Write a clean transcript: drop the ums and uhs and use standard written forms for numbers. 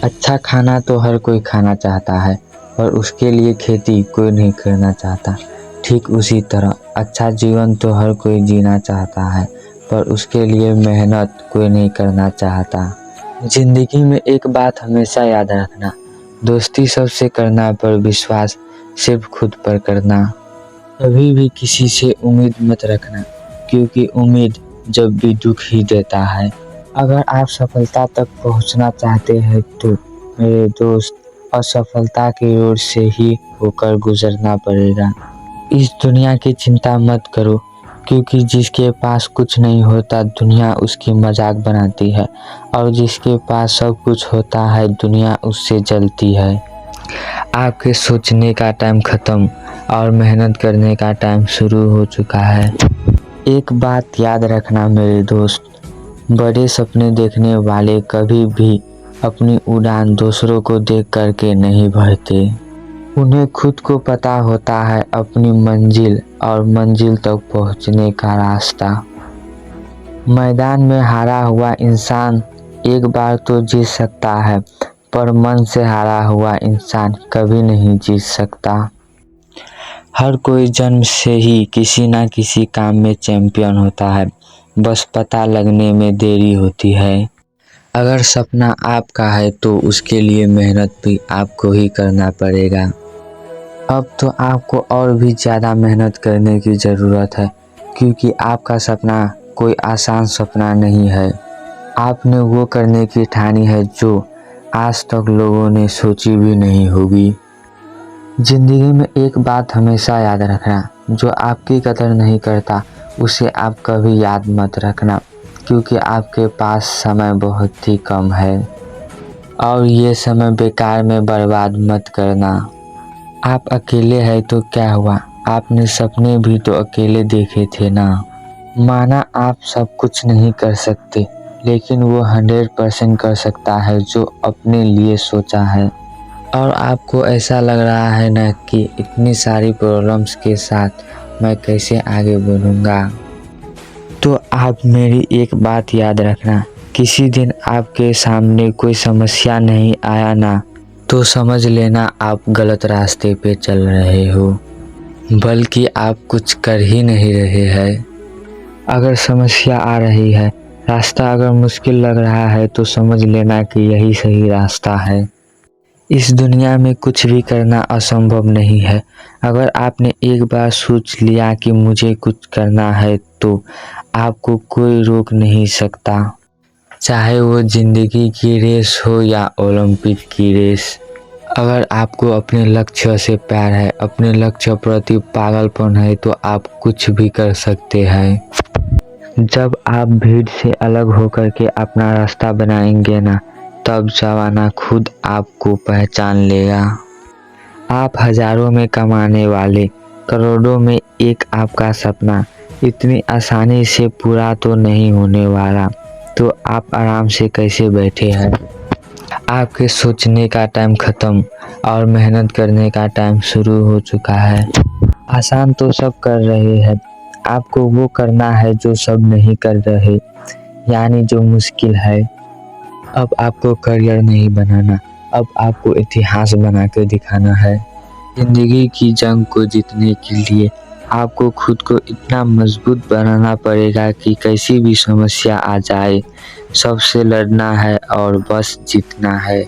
अच्छा खाना तो हर कोई खाना चाहता है, पर उसके लिए खेती कोई नहीं करना चाहता। ठीक उसी तरह अच्छा जीवन तो हर कोई जीना चाहता है, पर उसके लिए मेहनत कोई नहीं करना चाहता। जिंदगी में एक बात हमेशा याद रखना, दोस्ती सबसे करना पर विश्वास सिर्फ खुद पर करना। कभी भी किसी से उम्मीद मत रखना, क्योंकि उम्मीद जब भी दुख ही देता है। अगर आप सफलता तक पहुंचना चाहते हैं तो मेरे दोस्त, असफलता की रोड से ही होकर गुजरना पड़ेगा। इस दुनिया की चिंता मत करो, क्योंकि जिसके पास कुछ नहीं होता दुनिया उसकी मजाक बनाती है, और जिसके पास सब कुछ होता है दुनिया उससे जलती है। आपके सोचने का टाइम खत्म और मेहनत करने का टाइम शुरू हो चुका है। एक बात याद रखना मेरे दोस्त, बड़े सपने देखने वाले कभी भी अपनी उड़ान दूसरों को देख करके नहीं भरते। उन्हें खुद को पता होता है अपनी मंजिल और मंजिल तक पहुंचने का रास्ता। मैदान में हारा हुआ इंसान एक बार तो जीत सकता है, पर मन से हारा हुआ इंसान कभी नहीं जीत सकता। हर कोई जन्म से ही किसी न किसी काम में चैंपियन होता है, बस पता लगने में देरी होती है। अगर सपना आपका है तो उसके लिए मेहनत भी आपको ही करना पड़ेगा। अब तो आपको और भी ज़्यादा मेहनत करने की ज़रूरत है, क्योंकि आपका सपना कोई आसान सपना नहीं है। आपने वो करने की ठानी है जो आज तक लोगों ने सोची भी नहीं होगी। ज़िंदगी में एक बात हमेशा याद रखना, जो आपकी कदर नहीं करता उसे आप कभी याद मत रखना, क्योंकि आपके पास समय बहुत ही कम है और ये समय बेकार में बर्बाद मत करना। आप अकेले हैं तो क्या हुआ, आपने सपने भी तो अकेले देखे थे ना। माना आप सब कुछ नहीं कर सकते, लेकिन वो 100% कर सकता है जो अपने लिए सोचा है। और आपको ऐसा लग रहा है ना कि इतनी सारी प्रॉब्लम्स के साथ मैं कैसे आगे बढ़ूँगा, तो आप मेरी एक बात याद रखना, किसी दिन आपके सामने कोई समस्या नहीं आया ना, तो समझ लेना आप गलत रास्ते पे चल रहे हो, बल्कि आप कुछ कर ही नहीं रहे हैं। अगर समस्या आ रही है, रास्ता अगर मुश्किल लग रहा है, तो समझ लेना कि यही सही रास्ता है। इस दुनिया में कुछ भी करना असंभव नहीं है। अगर आपने एक बार सोच लिया कि मुझे कुछ करना है, तो आपको कोई रोक नहीं सकता, चाहे वो जिंदगी की रेस हो या ओलंपिक की रेस। अगर आपको अपने लक्ष्य से प्यार है, अपने लक्ष्य प्रति पागलपन है, तो आप कुछ भी कर सकते हैं। जब आप भीड़ से अलग होकर के अपना रास्ता बनाएंगे ना, तब जमाना खुद आपको पहचान लेगा। आप हजारों में कमाने वाले, करोड़ों में एक आपका सपना इतनी आसानी से पूरा तो नहीं होने वाला, तो आप आराम से कैसे बैठे हैं। आपके सोचने का टाइम खत्म और मेहनत करने का टाइम शुरू हो चुका है। आसान तो सब कर रहे हैं, आपको वो करना है जो सब नहीं कर रहे, यानी जो मुश्किल है। अब आपको करियर नहीं बनाना, अब आपको इतिहास बना कर दिखाना है। जिंदगी की जंग को जीतने के लिए आपको खुद को इतना मजबूत बनाना पड़ेगा कि कैसी भी समस्या आ जाए, सबसे लड़ना है और बस जीतना है।